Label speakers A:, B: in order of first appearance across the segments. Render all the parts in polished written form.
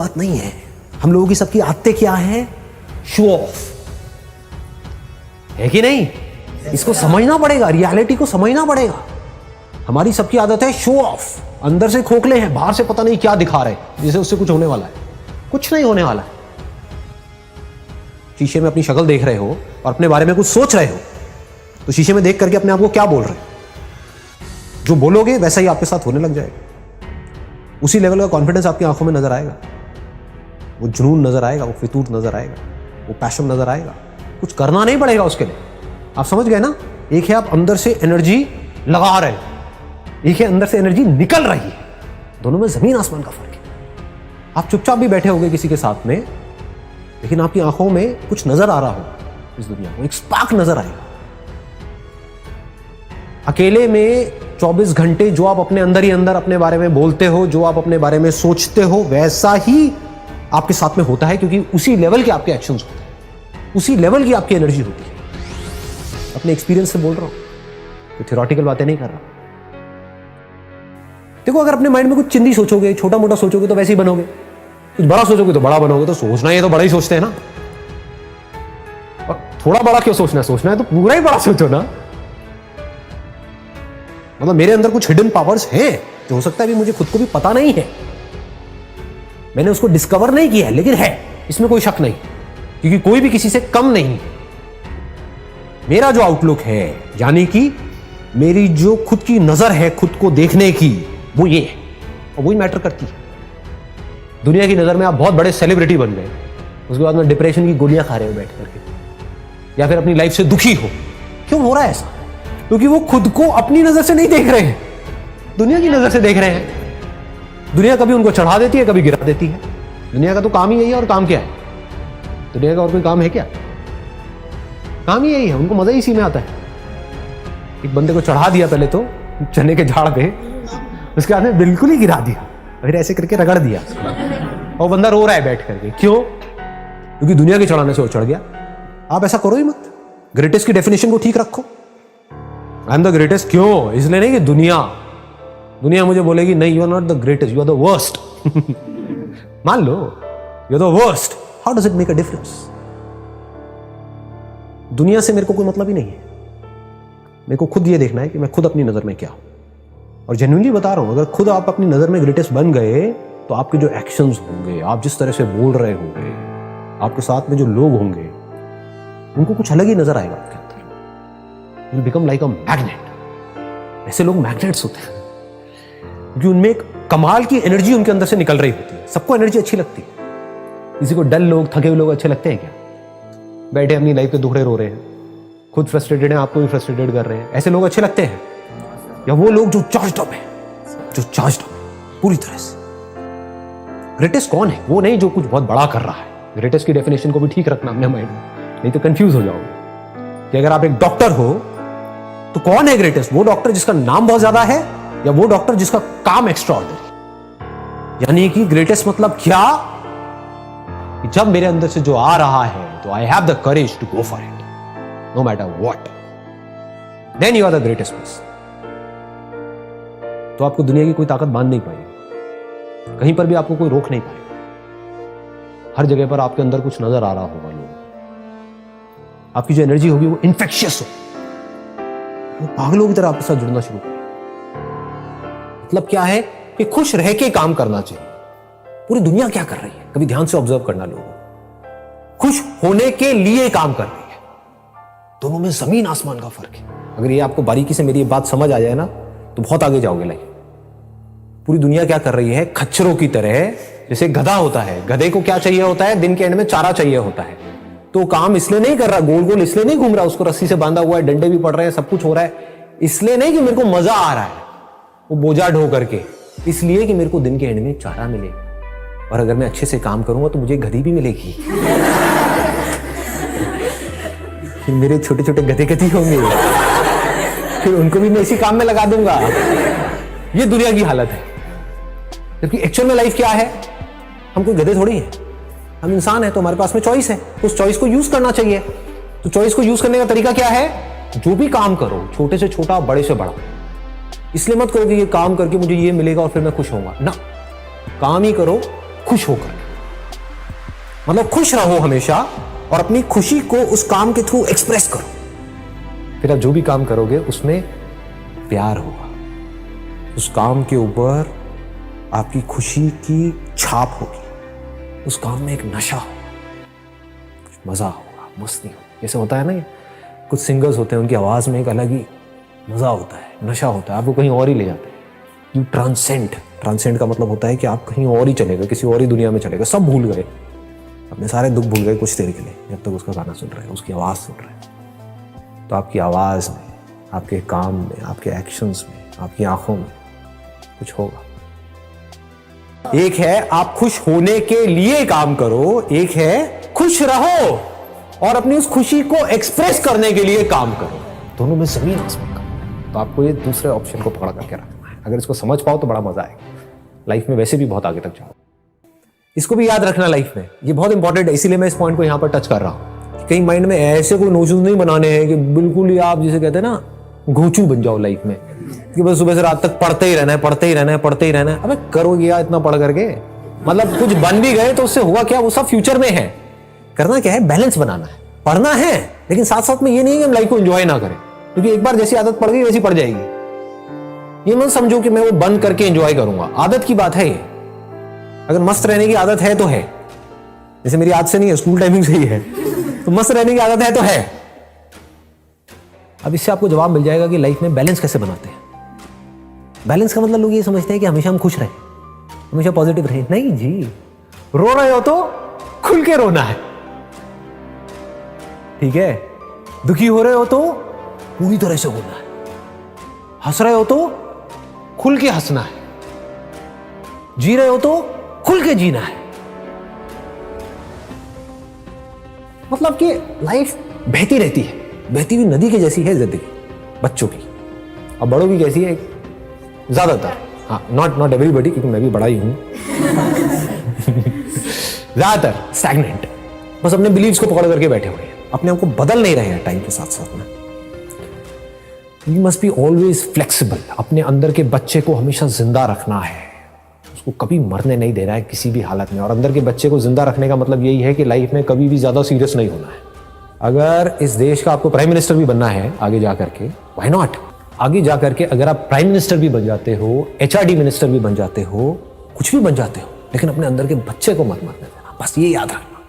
A: बात नहीं है। हम लोगों की सबकी आदतें क्या है? शो ऑफ, है कि नहीं? इसको समझना पड़ेगा, रियलिटी को समझना पड़ेगा। हमारी सबकी आदत है शो ऑफ। अंदर से खोखले हैं, बाहर से पता नहीं क्या दिखा रहे, जैसे उससे कुछ होने वाला है। कुछ नहीं होने वाला है। शीशे में अपनी शक्ल देख रहे हो और अपने बारे में कुछ सोच रहे हो, तो शीशे में देख करके अपने आप को क्या बोल रहे हो? जो बोलोगे वैसा ही आपके साथ होने लग जाएगा। उसी लेवल का कॉन्फिडेंस आपकी आंखों में नजर आएगा, वो जुनून नजर आएगा, वो फितूर नजर आएगा, वो पैशन नजर आएगा। कुछ करना नहीं पड़ेगा उसके लिए। आप समझ गए ना? एक है आप अंदर से एनर्जी लगा रहे हो, एक है अंदर से एनर्जी निकल रही है। दोनों में जमीन आसमान का फर्क है। आप चुपचाप भी बैठे होंगे किसी के साथ में, लेकिन आपकी आंखों में कुछ नजर आ रहा होगा, इस दुनिया को एक स्पार्क नजर आएगा। अकेले में 24 घंटे जो आप अपने अंदर ही अंदर अपने बारे में बोलते हो, जो आप अपने बारे में सोचते हो, वैसा ही आपके साथ में होता है, क्योंकि उसी लेवल के आपके एक्शंस होते हैं, उसी लेवल की आपकी एनर्जी होती है। अपने एक्सपीरियंस से बोल रहा हूं, तो थ्योरेटिकल बातें नहीं कर रहा। देखो, अगर अपने माइंड में कुछ चिंदी सोचोगे, छोटा मोटा सोचोगे तो वैसे ही बनोगे, कुछ बड़ा सोचोगे तो बड़ा बनोगे। तो सोचना है तो बड़ा ही सोचते हैं ना, और थोड़ा बड़ा क्यों सोचना है? सोचना है तो पूरा ही बड़ा सोचो ना। मतलब मेरे अंदर कुछ हिडन पावर्स हैं, तो हो सकता है अभी मुझे खुद को भी पता नहीं है, मैंने उसको डिस्कवर नहीं किया है, लेकिन है, इसमें कोई शक नहीं, क्योंकि कोई भी किसी से कम नहीं है। मेरा जो आउटलुक है, यानी कि मेरी जो खुद की नजर है खुद को देखने की, वो ये है, और वही मैटर करती है। दुनिया की नजर में आप बहुत बड़े सेलिब्रिटी बन गए, उसके बाद में डिप्रेशन की गोलियां खा रहे हो बैठ करके, या फिर अपनी लाइफ से दुखी हो। क्यों हो रहा है ऐसा? क्योंकि वो खुद को अपनी नजर से नहीं देख रहे हैं, दुनिया की नजर से देख रहे हैं। दुनिया कभी उनको चढ़ा देती है, कभी गिरा देती है। दुनिया का तो काम ही यही है, और काम क्या है? दुनिया का और कोई काम है क्या? काम ही यही है, उनको मजा ही इसी में आता है। एक बंदे को चढ़ा दिया पहले तो चने के झाड़ पे, उसके बाद में बिल्कुल ही गिरा दिया, फिर ऐसे करके रगड़ दिया, और बंदा रो रहा है बैठ करके। क्यों? क्योंकि दुनिया के चढ़ाने से वो चढ़ गया। आप ऐसा करो ही मत। ग्रेटेस्ट की डेफिनेशन को ठीक रखो। I am the greatest. क्यों? इसलिए नहीं कि दुनिया मुझे बोलेगी नहीं, you are not the greatest, you are the worst. मान लो you are the worst, how does it make a difference? दुनिया से मेरे को कोई मतलब ही नहीं है। मेरे को खुद ये देखना है कि मैं खुद अपनी नजर में क्या हूं। और जेन्युइनली बता रहा हूं, अगर खुद आप अपनी नजर में ग्रेटेस्ट बन गए, तो आपके जो एक्शंस होंगे, आप जिस तरह से बोल रहे होंगे, आपके साथ में जो लोग होंगे, उनको कुछ अलग ही नजर आएगा आपके अंदर। You become like a magnet. ऐसे लोग मैग्नेट्स होते हैं क्योंकि उनमें एक कमाल की एनर्जी उनके अंदर से निकल रही होती है। सबको एनर्जी अच्छी लगती है। किसी को डल लोग, थके हुए लोग अच्छे लगते हैं क्या? बैठे अपनी लाइफ के दुखड़े रो रहे हैं, खुद फ्रस्ट्रेटेड हैं, आपको भी फ्रस्ट्रेटेड कर रहे हैं, ऐसे लोग अच्छे लगते हैं? या वो लोग जो चार्ज्ड अप है, जो चार्ज्ड अप है पूरी तरह से? ग्रेटेस्ट कौन है? वो नहीं जो कुछ बहुत बड़ा कर रहा है। ग्रेटेस्ट की डेफिनेशन को भी ठीक रखना अपने माइंड में, नहीं तो कंफ्यूज हो जाओगे। कि अगर आप एक डॉक्टर हो तो कौन है ग्रेटेस्ट? वो डॉक्टर जिसका नाम बहुत ज्यादा है, या वो डॉक्टर जिसका काम एक्स्ट्राऑर्डिनरी? यानी कि ग्रेटेस्ट मतलब क्या? कि जब मेरे अंदर से जो आ रहा है, तो I have the courage to go for it, no matter what, then you are the greatest person. तो आपको दुनिया की कोई ताकत बांध नहीं पाएगी, कहीं पर भी आपको कोई रोक नहीं पाएगा। हर जगह पर आपके अंदर कुछ नजर आ रहा होगा। लोग, आपकी जो एनर्जी होगी वो इन्फेक्शियस हो, वो पागलों की तरह आपके साथ जुड़ना शुरू करें। मतलब क्या है कि खुश रह के काम करना चाहिए। पूरी दुनिया क्या कर रही है, कभी ध्यान से ऑब्जर्व करना। लोग खुश होने के लिए काम कर रही है। दोनों में जमीन आसमान का फर्क है। अगर ये आपको बारीकी से मेरी ये बात समझ आ जाए ना, तो बहुत आगे जाओगे लाइफ। पूरी दुनिया क्या कर रही है? खच्चरों की तरह, जैसे गधा होता है, गधे को क्या चाहिए होता है? दिन के एंड में चारा चाहिए होता है। तो काम इसलिए नहीं कर रहा, गोल गोल इसलिए नहीं घूम रहा, उसको रस्सी से बांधा हुआ है, डंडे भी पड़ रहे हैं, सब कुछ हो रहा है, इसलिए नहीं कि मेरे को मजा आ रहा है वो बोझा ढो करके, इसलिए कि मेरे को दिन के एंड में चारा मिले, और अगर मैं अच्छे से काम करूंगा तो मुझे गधी भी मिलेगी। फिर मेरे छोटे छोटे गधे गधी होंगे, फिर उनको भी मैं इसी काम में लगा दूंगा। ये दुनिया की हालत है। जबकि एक्चुअल में लाइफ क्या है? हम कोई गधे थोड़ी हैं, हम इंसान हैं, तो हमारे पास में चॉइस है, उस चॉइस को यूज करना चाहिए। तो चॉइस को यूज करने का तरीका क्या है? जो भी काम करो, छोटे से छोटा, बड़े से बड़ा, इसलिए मत करो कि ये काम करके मुझे ये मिलेगा और फिर मैं खुश होऊंगा ना। काम ही करो खुश होकर। मतलब खुश रहो हमेशा और अपनी खुशी को उस काम के थ्रू एक्सप्रेस करो। फिर आप जो भी काम करोगे उसमें प्यार होगा, उस काम के ऊपर आपकी खुशी की छाप होगी, उस काम में एक नशा होगा, मजा होगा, मस्ती होगी। जैसे होता है ना, कुछ सिंगर्स होते हैं उनकी आवाज में एक अलग ही मजा होता है, नशा होता है, आपको कहीं और ही ले जाते हैं। यू ट्रांसेंड का मतलब होता है कि आप कहीं और ही चले गए, किसी और ही दुनिया में चले गए, सब भूल गए, अपने सारे दुख भूल गए कुछ देर के लिए, जब तक उसका गाना सुन रहे हैं, उसकी आवाज़ सुन रहे हैं। तो आपकी आवाज़ में, आपके काम में, आपके एक्शंस में, आपकी आंखों में कुछ होगा। एक है आप खुश होने के लिए काम करो, एक है खुश रहो और अपनी उस खुशी को एक्सप्रेस करने के लिए काम करो। दोनों में जमीन आसमान का है। तो आपको ये दूसरे ऑप्शन को पकड़ करके रखना है। अगर इसको समझ पाओ तो बड़ा मजा आएगा, लाइफ में वैसे भी बहुत आगे तक जाओ। इसको भी याद रखना लाइफ में, ये बहुत इंपॉर्टेंट है, इसीलिए मैं इस पॉइंट को यहां पर टच कर रहा हूं। कहीं माइंड में ऐसे कोई नोशन नहीं बनाने हैं कि बिल्कुल ही आप जिसे कहते हैं ना घोचू बन जाओ लाइफ में, कि बस सुबह से रात तक पढ़ते ही रहना है, पढ़ते ही रहना है, पढ़ते ही रहना है। अबे करोगे यार इतना पढ़ करके, मतलब कुछ बन भी गए तो उससे होगा क्या, वो सब फ्यूचर में है। करना क्या है, बैलेंस बनाना है, पढ़ना है, लेकिन साथ साथ में ये नहीं है कि हम लाइफ को एंजॉय ना करें, क्योंकि एक बार जैसी आदत पड़ गई वैसी पड़ जाएगी। ये मत समझो कि मैं वो बंद करके एंजॉय करूंगा, आदत की बात है ये। अगर मस्त रहने की आदत है तो है, जैसे मेरी आदत से नहीं है, स्कूल टाइमिंग से ही है, तो मस्त रहने की आदत है तो है। अब इससे आपको जवाब मिल जाएगा कि लाइफ में बैलेंस कैसे बनाते हैं। बैलेंस का मतलब लोग ये समझते हैं कि हमेशा हम खुश रहें, हमेशा पॉजिटिव रहें। नहीं जी, रो रहे हो तो खुल के रोना है, ठीक है। दुखी हो रहे हो तो पूरी तरह से होना है, हंस रहे हो तो खुल के हंसना है, जी रहे हो तो खुल के जीना है। मतलब कि लाइफ बहती रहती है, बहती हुई नदी के जैसी है जिंदगी बच्चों की, और बड़ों की कैसी है ज्यादातर, हाँ नॉट एवरीबॉडी, क्योंकि मैं भी बड़ा ही हूं ज्यादातर स्टैग्नेंट, बस अपने बिलीव्स को पकड़ करके बैठे हुए हैं, अपने आप को बदल नहीं रहे हैं टाइम के साथ साथ में। You must be always flexible, अपने अंदर के बच्चे को हमेशा जिंदा रखना है, उसको कभी मरने नहीं देना है किसी भी हालत में। और अंदर के बच्चे को जिंदा रखने का मतलब यही है कि लाइफ में कभी भी ज्यादा सीरियस नहीं होना है। अगर इस देश का आपको प्राइम मिनिस्टर भी बनना है आगे जाकर के, व्हाई नॉट, आगे जाकर के अगर आप प्राइम मिनिस्टर भी बन जाते हो, एचआरडी मिनिस्टर भी बन जाते हो, कुछ भी बन जाते हो, लेकिन अपने अंदर के बच्चे को मत मरने देना, बस ये याद रखना।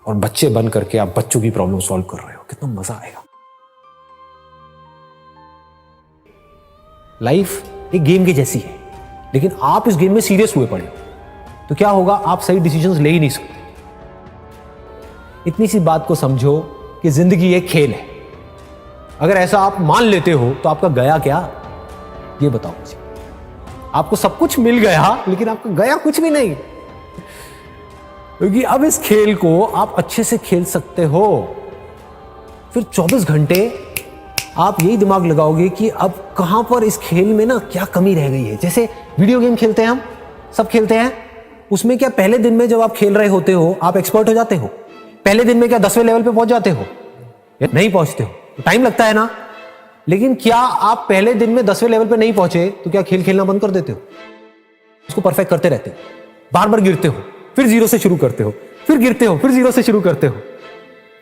A: और बच्चे बन करके आप बच्चों की प्रॉब्लम सॉल्व कर रहे हो, कितना मजा आएगा। लाइफ एक गेम की जैसी है, लेकिन आप इस गेम में सीरियस हुए पड़े हो तो क्या होगा, आप सही डिसीजंस ले ही नहीं सकते। इतनी सी बात को समझो कि जिंदगी एक खेल है। अगर ऐसा आप मान लेते हो तो आपका गया क्या, ये बताओ मुझे। आपको सब कुछ मिल गया लेकिन आपका गया कुछ भी नहीं, क्योंकि अब इस खेल को आप अच्छे से खेल सकते हो। फिर 24 घंटे आप यही दिमाग लगाओगे कि अब कहां पर इस खेल में ना क्या कमी रह गई है। जैसे वीडियो गेम खेलते हैं, हम सब खेलते हैं, उसमें क्या पहले दिन में जब आप खेल रहे होते हो आप एक्सपर्ट हो जाते हो? पहले दिन में क्या 10वें लेवल पे पहुंच जाते हो? नहीं पहुंचते हो, टाइम लगता है ना। लेकिन क्या आप पहले दिन में 10वें लेवल पे नहीं पहुंचे तो क्या खेल खेलना बंद कर देते हो? उसको परफेक्ट करते रहते हो, बार बार गिरते हो, फिर जीरो से शुरू करते हो, फिर गिरते हो, फिर जीरो से शुरू करते हो,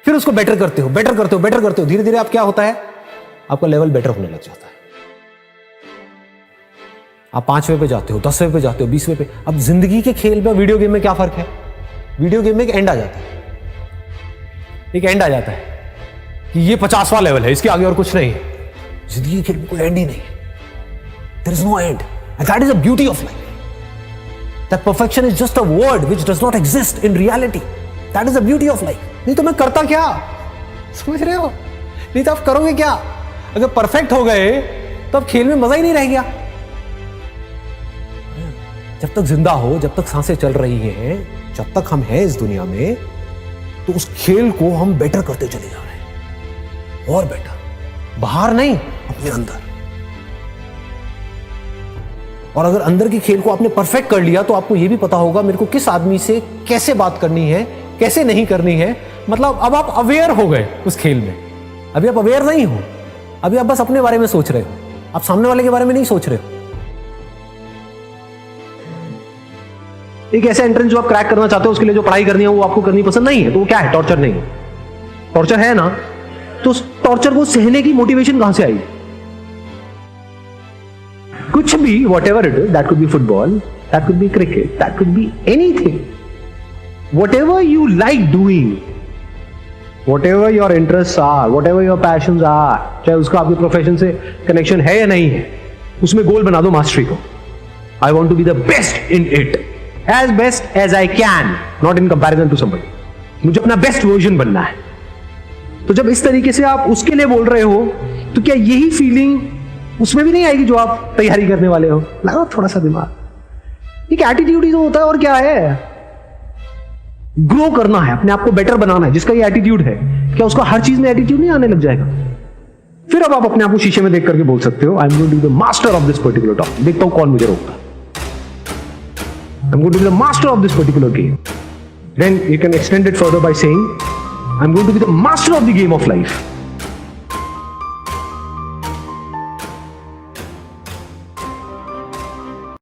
A: फिर उसको बेटर करते हो, बेटर करते हो, बेटर करते हो। धीरे धीरे आप क्या होता है, आपका लेवल बेटर होने लग जाता है। आप 5वें पे जाते हो, 10वें पे जाते हो, 20वें पे। अब जिंदगी के खेल में वीडियो गेम में क्या फर्क है? वीडियो गेम में एक एंड आ जाता है, एक एंड आ जाता है कि ये 50वां लेवल है, इसके आगे और कुछ नहीं है। जिंदगी के खेल में कोई एंड ही नहीं है, there is no end, and that is the beauty of life. That perfection is just a word which does not exist in reality. That is the beauty of life. नहीं तो मैं करता क्या, समझ रहे हो? नहीं तो आप करोगे क्या? अगर परफेक्ट हो गए तो अब खेल में मजा ही नहीं रह गया। जब तक जिंदा हो, जब तक सांसें चल रही हैं, जब तक हम हैं इस दुनिया में, तो उस खेल को हम बेटर करते चले जा रहे हैं, और बेटर, बाहर नहीं, अपने अंदर। और अगर अंदर के खेल को आपने परफेक्ट कर लिया तो आपको यह भी पता होगा मेरे को किस आदमी से कैसे बात करनी है, कैसे नहीं करनी है। मतलब अब आप अवेयर हो गए उस खेल में। अभी आप अवेयर नहीं हो, अभी आप बस अपने बारे में सोच रहे हो, आप सामने वाले के बारे में नहीं सोच रहे हो। एक ऐसा एंट्रेंस जो आप क्रैक करना चाहते हो, उसके लिए जो पढ़ाई करनी है वो आपको करनी पसंद नहीं है, तो वो क्या है? टॉर्चर नहीं है। टॉर्चर है ना, तो उस टॉर्चर को सहने की मोटिवेशन कहां से आएगी? कुछ भी, what ever it is, that could be football, that could be cricket, that could be anything, what ever you like doing, whatever your interests are, whatever your passions are, चाहे उसका आपके प्रोफेशन से connection है या नहीं है, उसमें गोल बना दो मास्टरी को। I want to be the best in it, as best as I can, not in comparison to somebody. मुझे अपना बेस्ट वर्जन बनना है। तो जब इस तरीके से आप उसके लिए बोल रहे हो, तो क्या यही फीलिंग उसमें भी नहीं आएगी जो आप तैयारी करने वाले हो? लगाओ थोड़ा सा दिमाग। एक एटीट्यूड ही तो होता है, और क्या है? ग्रो करना है, अपने आप को बेटर बनाना है। जिसका ये एटीट्यूड है, क्या उसका हर चीज में एटीट्यूड नहीं आने लग जाएगा? फिर अब आप अपने आप को शीशे में देख करके बोल सकते हो, I am going to be the master of this particular topic. देखता हूं कौन मुझे रोकता। I am going to be the master of this particular game. Then you can extend it further by saying, I am going to be the master of the game of life.